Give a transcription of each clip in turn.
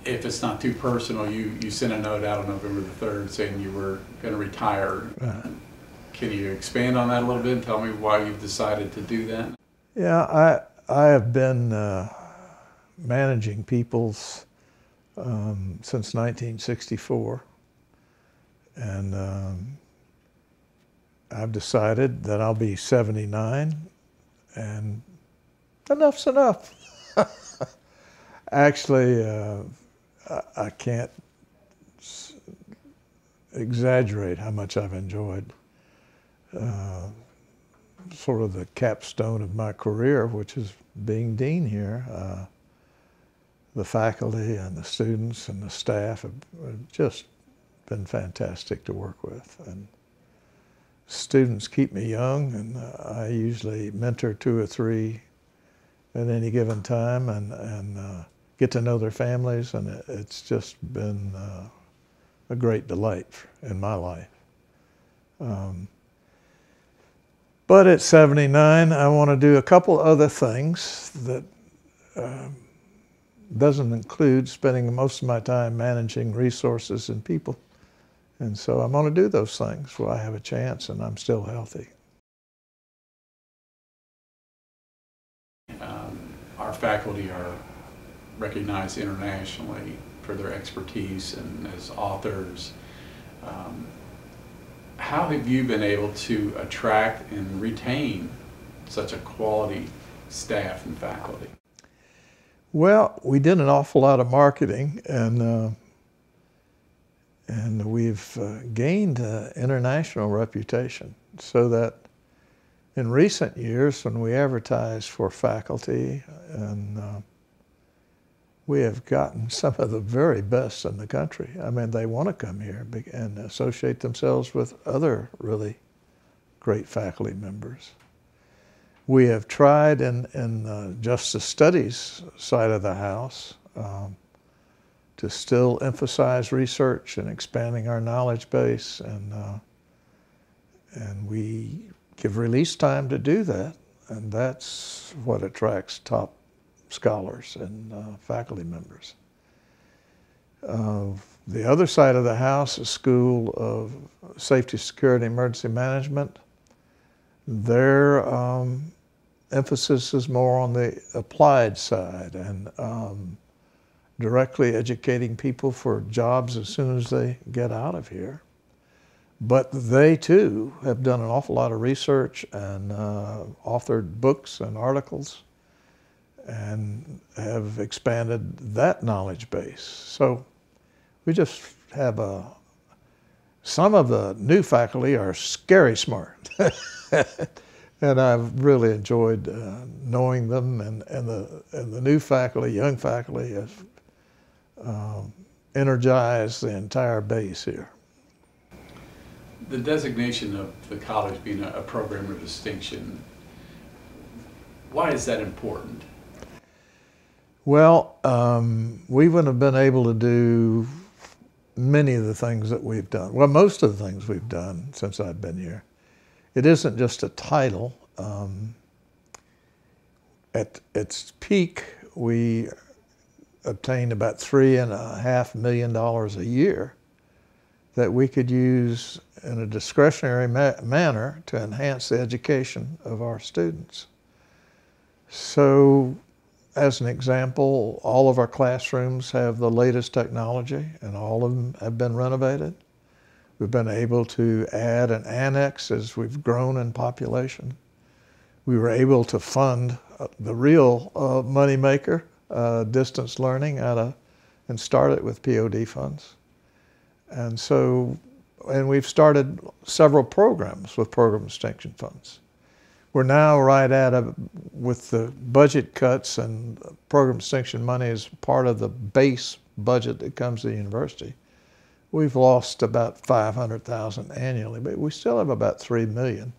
if it's not too personal, you sent a note out on November the 3rd saying you were going to retire. Can you expand on that a little bit and tell me why you've decided to do that? Yeah, I have been managing peoples since 1964, and I've decided that I'll be 79, and enough's enough. Actually, I can't exaggerate how much I've enjoyed sort of the capstone of my career, which is being dean here. The faculty and the students and the staff have just been fantastic to work with. And students keep me young, and I usually mentor 2 or 3 at any given time, and get to know their families, and it's just been a great delight in my life. But at 79, I want to do a couple other things that doesn't include spending most of my time managing resources and people. And so I'm going to do those things while I have a chance and I'm still healthy. Our faculty are recognized internationally for their expertise and as authors. How have you been able to attract and retain such a quality staff and faculty? Well, we did an awful lot of marketing, and we've gained international reputation, so that in recent years, when we advertise for faculty, and we have gotten some of the very best in the country. I mean, they want to come here and associate themselves with other really great faculty members. We have tried in justice studies side of the house to still emphasize research and expanding our knowledge base, and we give release time to do that, and that's what attracts top scholars and faculty members. The other side of the house, a School of Safety, Security, Emergency Management, their emphasis is more on the applied side and directly educating people for jobs as soon as they get out of here. But they too have done an awful lot of research and authored books and articles and have expanded that knowledge base. So we just have some of the new faculty are scary smart. And I've really enjoyed knowing them, and the new faculty, young faculty, have energized the entire base here. The designation of the college being a program of distinction, why is that important? Well, we wouldn't have been able to do many of the things that we've done. Well, most of the things we've done since I've been here. It isn't just a title. At its peak, we obtained about $3.5 million a year that we could use in a discretionary manner to enhance the education of our students. So, as an example, all of our classrooms have the latest technology, and all of them have been renovated. We've been able to add an annex as we've grown in population. We were able to fund the real moneymaker, distance learning, and start it with POD funds. And so, and we've started several programs with program extension funds. We're now right with the budget cuts, and program extension money is part of the base budget that comes to the university. We've lost about $500,000 annually, but we still have about $3 million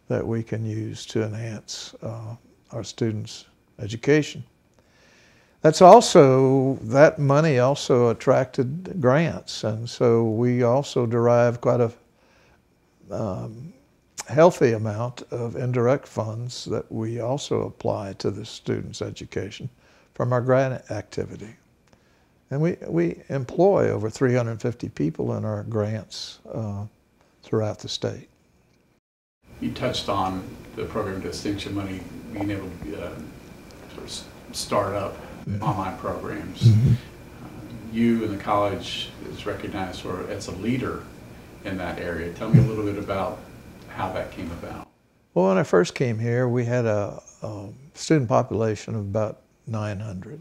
that we can use to enhance our students' education. That money also attracted grants, and so we also derive quite a healthy amount of indirect funds that we also apply to the students' education from our grant activity. And we employ over 350 people in our grants throughout the state. You touched on the program distinction money being able to sort of start up online programs. Mm-hmm. You and the college is recognized sort of as a leader in that area. Tell me a little bit about how that came about. Well, when I first came here, we had a student population of about 900.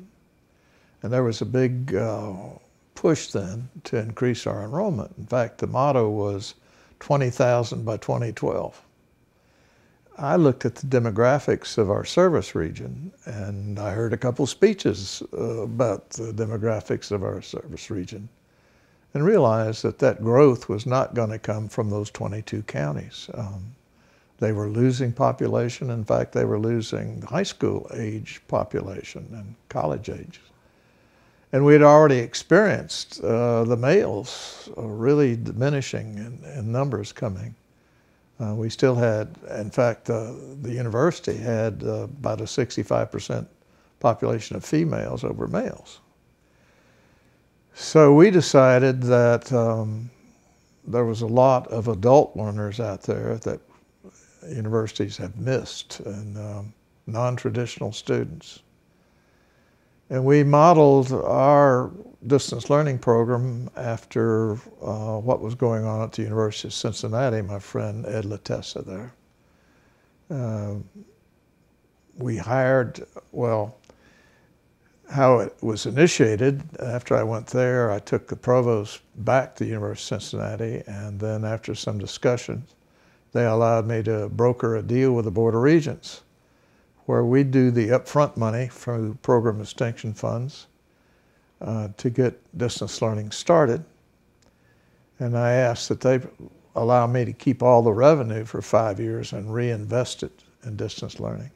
And there was a big push then to increase our enrollment. In fact, the motto was 20,000 by 2012. I looked at the demographics of our service region, and I heard a couple speeches about the demographics of our service region, and realized that that growth was not going to come from those 22 counties. They were losing population. In fact, they were losing high school age population and college age. And we had already experienced the males really diminishing in numbers coming. We still had, in fact, the university had about a 65% population of females over males. So we decided that there was a lot of adult learners out there that universities have missed, and non-traditional students. And we modeled our distance learning program after what was going on at the University of Cincinnati, my friend Ed Latessa there. We hired, well, how it was initiated, after I went there, I took the provost back to the University of Cincinnati, and then after some discussions, they allowed me to broker a deal with the Board of Regents, where we do the upfront money through program extension funds to get distance learning started. And I asked that they allow me to keep all the revenue for 5 years and reinvest it in distance learning.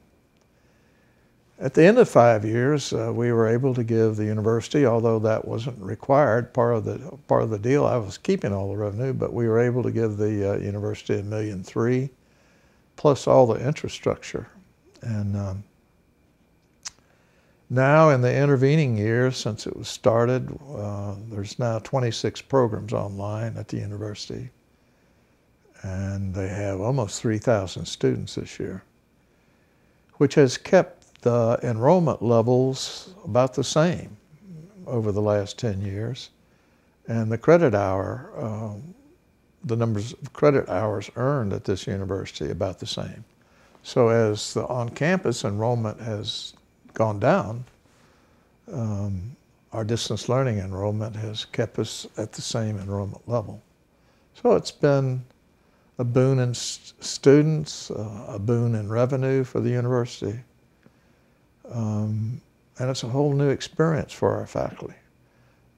At the end of 5 years, we were able to give the university, although that wasn't required, part of the deal, I was keeping all the revenue, but we were able to give the university $1.3 million, plus all the infrastructure. And now in the intervening years, since it was started, there's now 26 programs online at the university. And they have almost 3,000 students this year, which has kept the enrollment levels about the same over the last 10 years. And the credit hour, the numbers of credit hours earned at this university about the same. So as the on-campus enrollment has gone down, our distance learning enrollment has kept us at the same enrollment level. So it's been a boon in students, a boon in revenue for the university, and it's a whole new experience for our faculty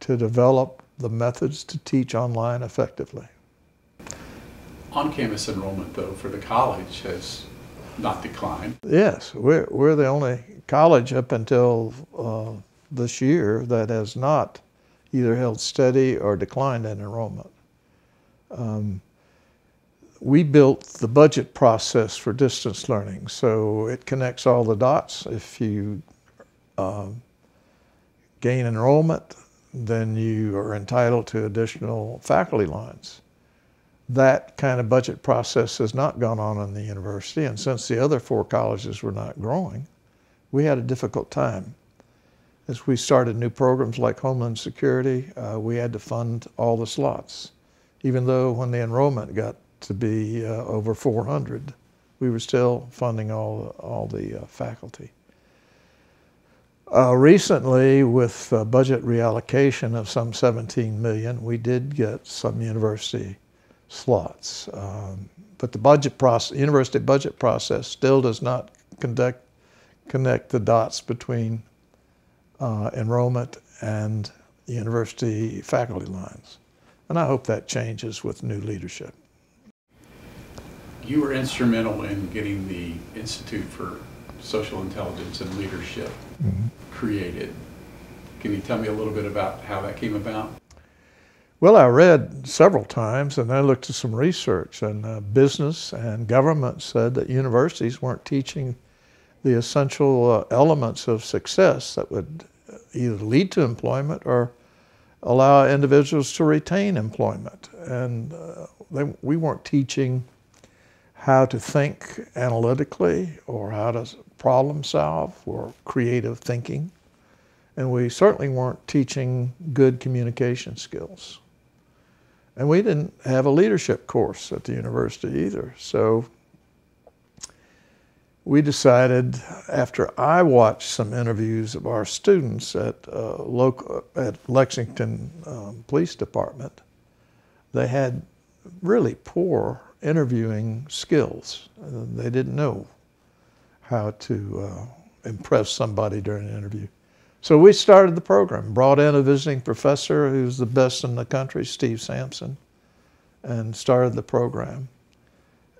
to develop the methods to teach online effectively. On-campus enrollment, though, for the college has not declined. Yes, we're the only college up until this year that has not either held steady or declined in enrollment. We built the budget process for distance learning, so it connects all the dots. If you gain enrollment, then you are entitled to additional faculty lines. That kind of budget process has not gone on in the university, and since the other 4 colleges were not growing, we had a difficult time. As we started new programs like Homeland Security, we had to fund all the slots. Even though when the enrollment got to be over 400, we were still funding all the faculty. Recently, with budget reallocation of some $17 million, we did get some university slots. But the university budget process still does not connect the dots between enrollment and university faculty lines. And I hope that changes with new leadership. You were instrumental in getting the Institute for Social Intelligence and Leadership created. Can you tell me a little bit about how that came about? Well, I read several times, and I looked at some research, and business and government said that universities weren't teaching the essential elements of success that would either lead to employment or allow individuals to retain employment. And we weren't teaching how to think analytically or how to problem solve or creative thinking. And we certainly weren't teaching good communication skills. And we didn't have a leadership course at the university either. So we decided, after I watched some interviews of our students at Lexington Police Department, they had really poor interviewing skills. They didn't know how to impress somebody during an interview. So we started the program, brought in a visiting professor who's the best in the country, Steve Sampson, and started the program.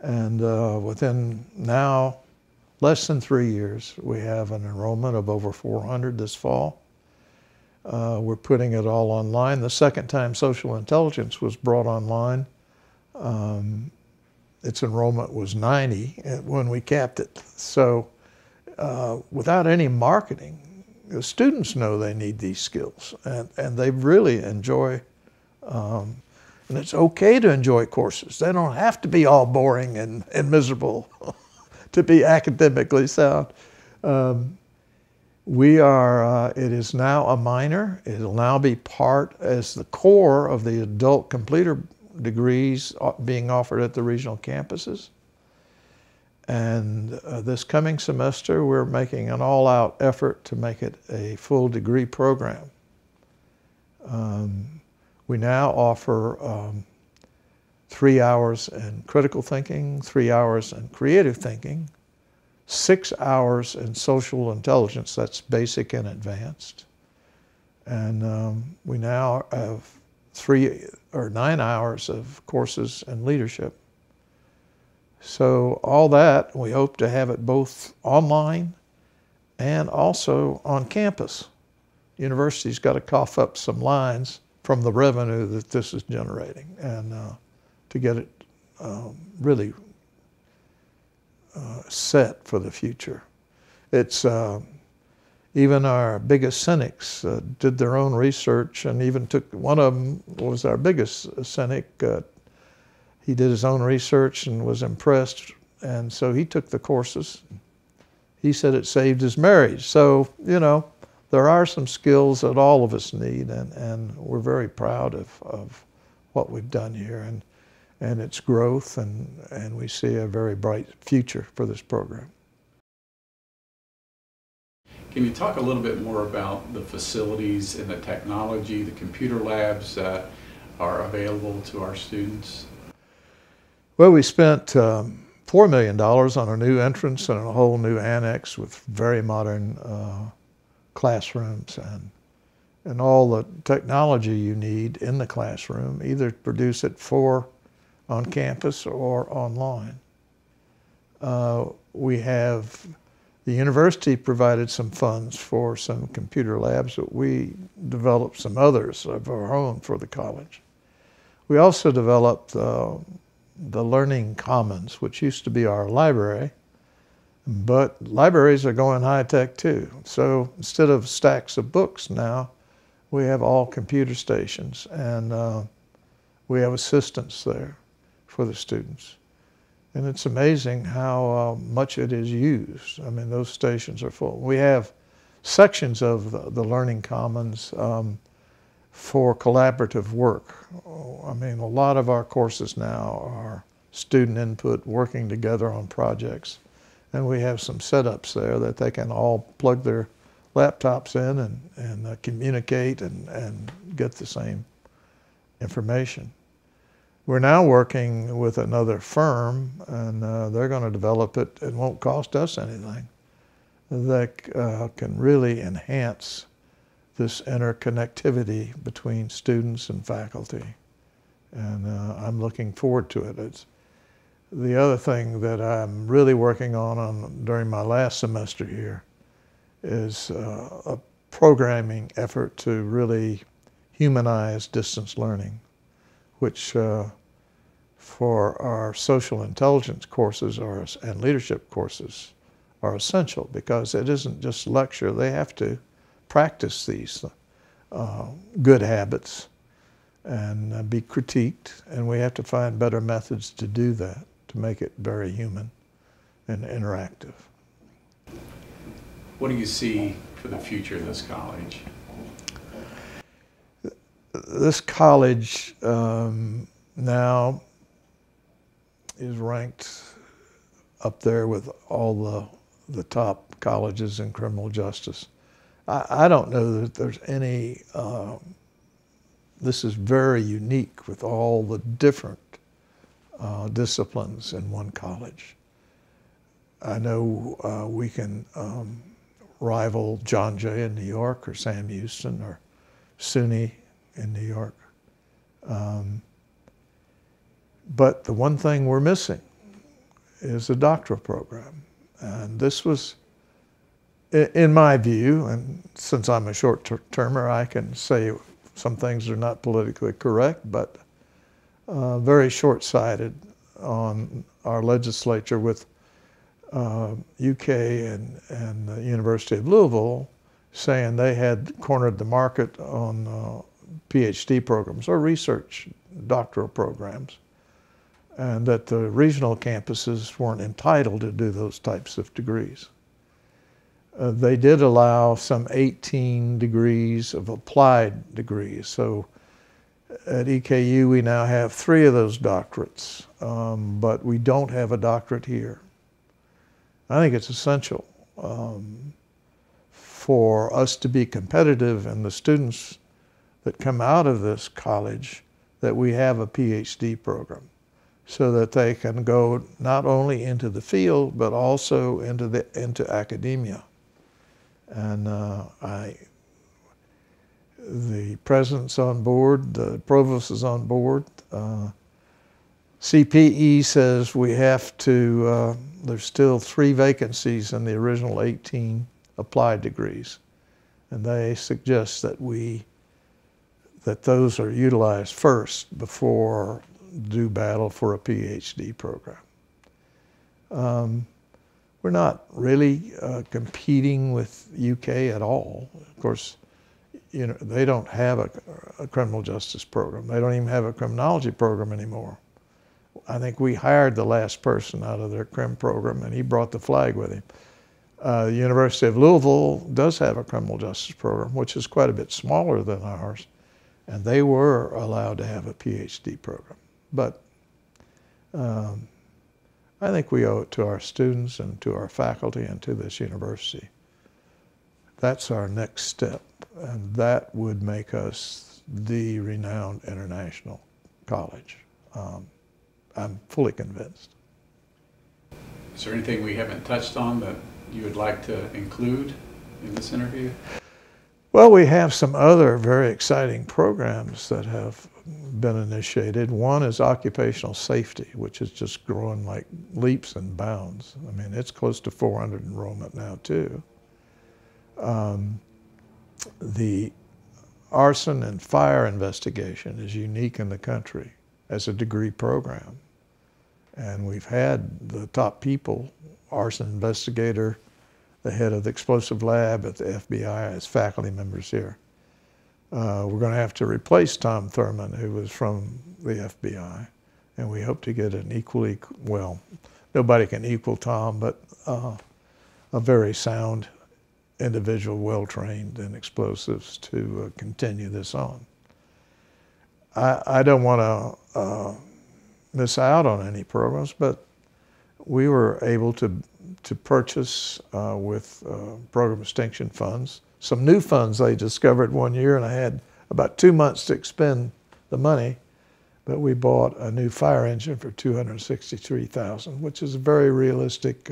And within now less than 3 years, we have an enrollment of over 400 this fall. We're putting it all online. The second time social intelligence was brought online, its enrollment was 90 when we capped it. So without any marketing, the students know they need these skills, and they really enjoy, and it's okay to enjoy courses. They don't have to be all boring and miserable to be academically sound. It is now a minor. It'll now be part as the core of the adult completer degrees being offered at the regional campuses. And this coming semester, we're making an all-out effort to make it a full degree program. We now offer 3 hours in critical thinking, 3 hours in creative thinking, 6 hours in social intelligence, that's basic and advanced. And we now have 9 hours of courses in leadership. So all that, we hope to have it both online and also on campus. University's got to cough up some lines from the revenue that this is generating, and to get it really set for the future. It's even our biggest cynics did their own research, and even one of them was our biggest cynic. He did his own research and was impressed, and so he took the courses. He said it saved his marriage. So, you know, there are some skills that all of us need, and we're very proud of what we've done here and its growth, and we see a very bright future for this program. Can you talk a little bit more about the facilities and the technology, the computer labs that are available to our students? Well, we spent $4 million on a new entrance and a whole new annex with very modern classrooms and all the technology you need in the classroom, either to produce it on campus or online. The university provided some funds for some computer labs, but we developed some others of our own for the college. We also developed the Learning Commons, which used to be our library, but libraries are going high-tech too. So instead of stacks of books now, we have all computer stations, and we have assistants there for the students. And it's amazing how much it is used. I mean, those stations are full. We have sections of the Learning Commons for collaborative work. I mean, a lot of our courses now are student input, working together on projects. And we have some setups there that they can all plug their laptops in and communicate and get the same information. We're now working with another firm, and they're going to develop it. It won't cost us anything. That can really enhance this interconnectivity between students and faculty. And I'm looking forward to it. The other thing that I'm really working on during my last semester here is a programming effort to really humanize distance learning, which for our social intelligence courses and leadership courses are essential, because it isn't just lecture. They have to practice these good habits and be critiqued, and we have to find better methods to do that, to make it very human and interactive. What do you see for the future of this college? This college now is ranked up there with all the top colleges in criminal justice. I don't know that there's any, this is very unique with all the different disciplines in one college. I know we can rival John Jay in New York, or Sam Houston, or SUNY in New York. But the one thing we're missing is a doctoral program. And this was, in my view, and since I'm a short-termer, I can say some things are not politically correct, but very short-sighted on our legislature with UK and the University of Louisville saying they had cornered the market on PhD programs or research doctoral programs, and that the regional campuses weren't entitled to do those types of degrees. They did allow some 18 degrees of applied degrees. So at EKU we now have 3 of those doctorates, but we don't have a doctorate here. I think it's essential for us to be competitive, and the students that come out of this college, that we have a PhD program so that they can go not only into the field but also into academia. And the president's on board, the provost is on board. CPE says we have to, there's still 3 vacancies in the original 18 applied degrees. And they suggest that those are utilized first before do battle for a PhD program. We're not really competing with UK at all. Of course, you know, they don't have a criminal justice program. They don't even have a criminology program anymore. I think we hired the last person out of their crim program, and he brought the flag with him. The University of Louisville does have a criminal justice program, which is quite a bit smaller than ours, and they were allowed to have a PhD program. But I think we owe it to our students and to our faculty and to this university. That's our next step, and that would make us the renowned international college. I'm fully convinced. Is there anything we haven't touched on that you would like to include in this interview? Well, we have some other very exciting programs that have been initiated. One is occupational safety, which is just growing like leaps and bounds. I mean, it's close to 400 enrollment now, too. The arson and fire investigation is unique in the country as a degree program. And we've had the top people, arson investigator, the head of the explosive lab at the FBI as faculty members here. We're going to have to replace Tom Thurman, who was from the FBI, and we hope to get an equally, well, nobody can equal Tom, but a very sound individual, well-trained in explosives to continue this on. I don't want to miss out on any programs, but we were able to purchase with program extension funds some new funds they discovered one year, and I had about 2 months to expend the money, but we bought a new fire engine for $263,000, which is a very realistic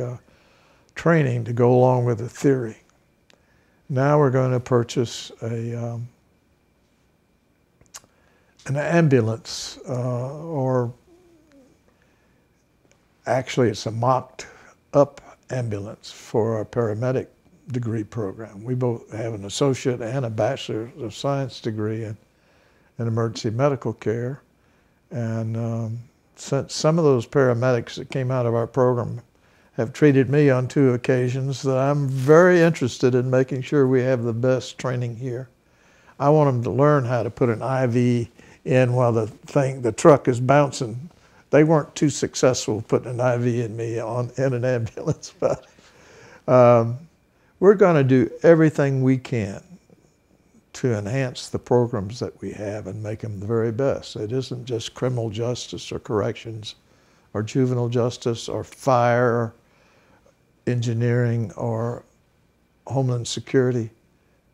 training to go along with the theory. Now we're going to purchase an ambulance, or actually it's a mocked up ambulance for our paramedic degree program. We both have an associate and a bachelor of science degree in emergency medical care. And since some of those paramedics that came out of our program have treated me on 2 occasions, that I'm very interested in making sure we have the best training here. I want them to learn how to put an IV in while the truck is bouncing. They weren't too successful putting an IV in me in an ambulance, but we're going to do everything we can to enhance the programs that we have and make them the very best. It isn't just criminal justice or corrections or juvenile justice or fire, engineering, or homeland security.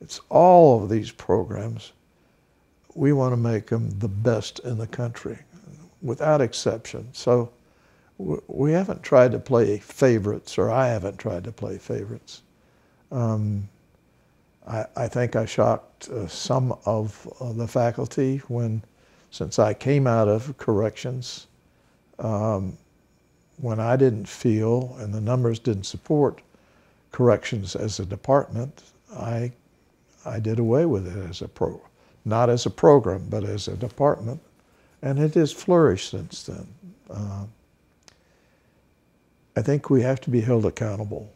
It's all of these programs. We want to make them the best in the country, without exception. So we haven't tried to play favorites, or I haven't tried to play favorites. I think I shocked some of the faculty since I came out of corrections, when I didn't feel, and the numbers didn't support corrections as a department, I did away with it not as a program, but as a department, and it has flourished since then. I think we have to be held accountable,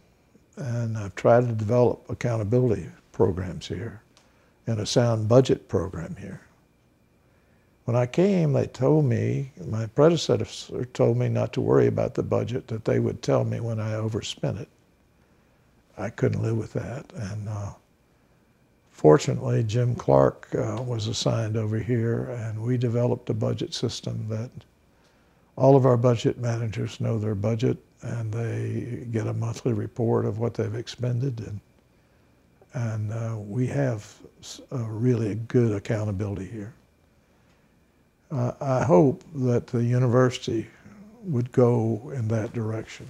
and I've tried to develop accountability programs here and a sound budget program here. When I came, they told me, my predecessor told me not to worry about the budget, that they would tell me when I overspent it. I couldn't live with that, and fortunately, Jim Clark was assigned over here, and we developed a budget system that all of our budget managers know their budget, and they get a monthly report of what they've expended, and we have really good accountability here. I hope that the university would go in that direction.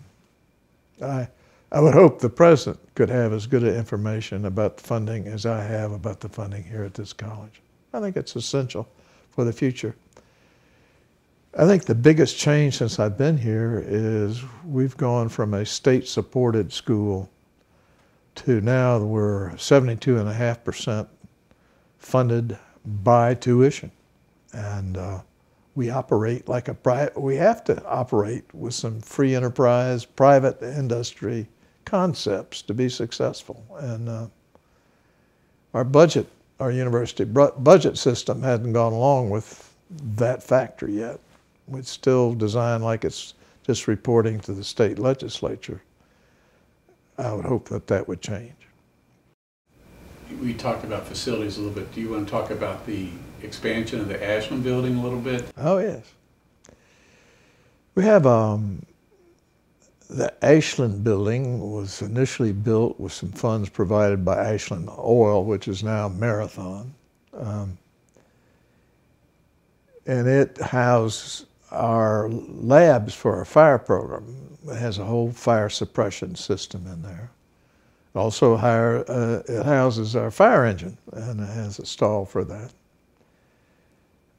I would hope the president could have as good information about the funding as I have about the funding here at this college. I think it's essential for the future. I think the biggest change since I've been here is we've gone from a state-supported school to now we're 72.5% funded by tuition. And we operate like we have to operate with some free enterprise, private industry concepts to be successful. And our university budget system hasn't gone along with that factor yet. It's still designed like it's just reporting to the state legislature. I would hope that that would change. We talked about facilities a little bit. Do you want to talk about the expansion of the Ashland building a little bit? Oh, yes. We have the Ashland building was initially built with some funds provided by Ashland Oil, which is now Marathon. And it houses our labs for our fire program. It has a whole fire suppression system in there. Also, it houses our fire engine, and it has a stall for that.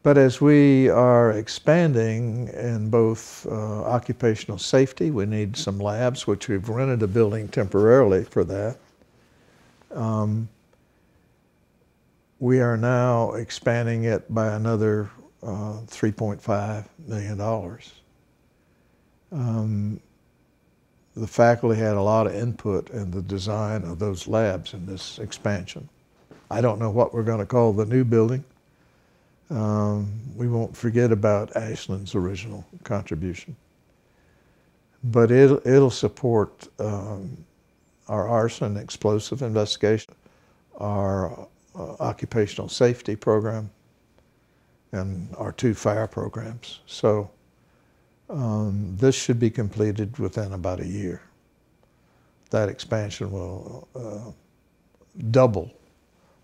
But as we are expanding in both occupational safety, we need some labs, which we've rented a building temporarily for that. We are now expanding it by another $3.5 million. The faculty had a lot of input in the design of those labs in this expansion. I don't know what we're going to call the new building. We won't forget about Ashland's original contribution. But it'll support our arson explosive investigation, our occupational safety program, and our 2 fire programs. So this should be completed within about a year. That expansion will double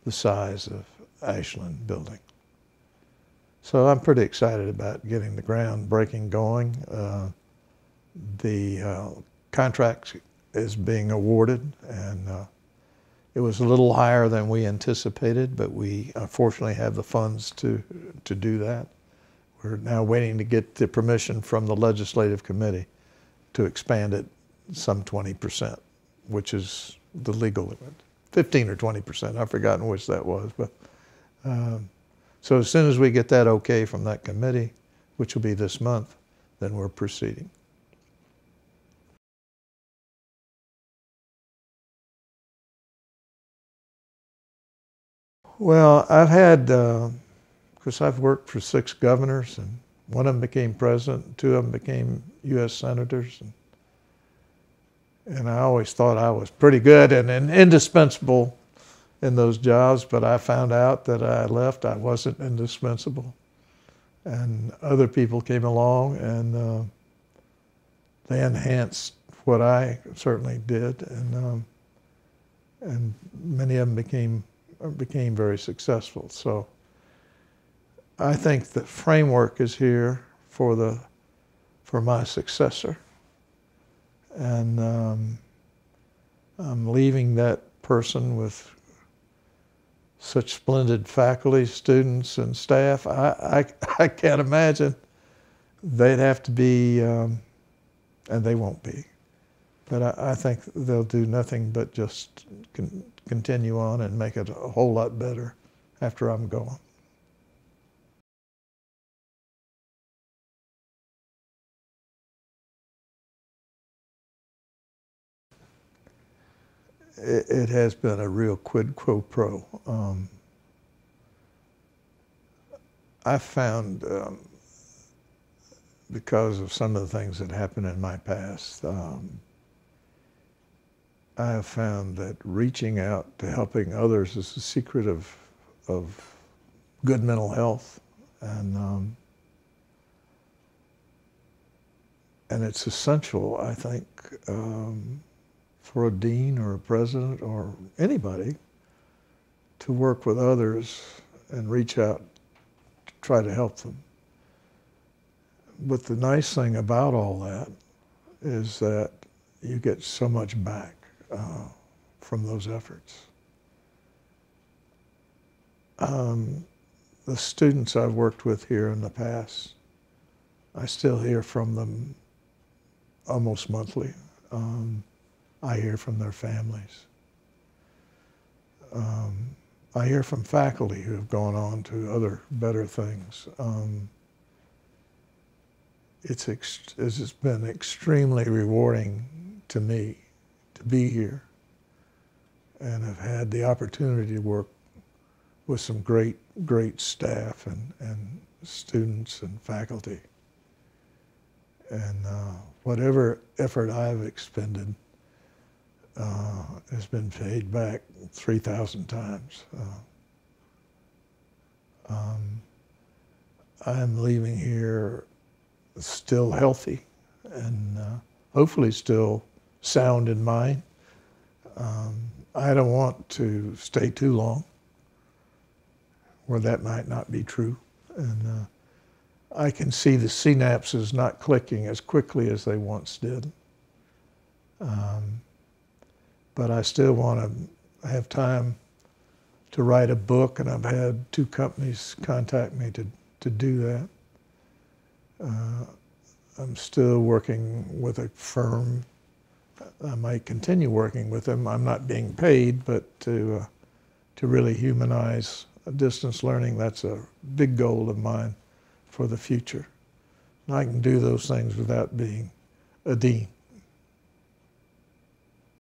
the size of Ashland building. So I'm pretty excited about getting the groundbreaking going. The contract is being awarded, and it was a little higher than we anticipated, but we fortunately have the funds to do that. We're now waiting to get the permission from the legislative committee to expand it some 20%, which is the legal limit. 15 or 20%, I've forgotten which that was. But so as soon as we get that okay from that committee, which will be this month, then we're proceeding. Well, I've had, because I've worked for 6 governors, and one of them became president, 2 of them became U.S. senators, and I always thought I was pretty good and indispensable in those jobs, but I found out that I left, I wasn't indispensable. And other people came along and they enhanced what I certainly did, and many of them became very successful. So I think the framework is here for my successor, and I'm leaving that person with such splendid faculty, students, and staff. I can't imagine they'd have to be, and they won't be, but I think they'll do nothing but just continue on and make it a whole lot better after I'm gone. It has been a real quid pro quo. I found, because of some of the things that happened in my past, I have found that reaching out to helping others is the secret of good mental health, and it's essential, I think, for a dean or a president or anybody to work with others and reach out to try to help them. But the nice thing about all that is that you get so much back from those efforts. The students I've worked with here in the past, I still hear from them almost monthly. I hear from their families. I hear from faculty who have gone on to other better things. It's been extremely rewarding to me to be here, and I've had the opportunity to work with some great staff and students and faculty. And whatever effort I've expended has been paid back 3,000 times. I'm leaving here still healthy and hopefully still sound in mind. I don't want to stay too long where that might not be true. And I can see the synapses not clicking as quickly as they once did. But I still want to have time to write a book, and I've had 2 companies contact me to do that. I'm still working with a firm. I might continue working with them. I'm not being paid, but to really humanize distance learning, that's a big goal of mine for the future. And I can do those things without being a dean.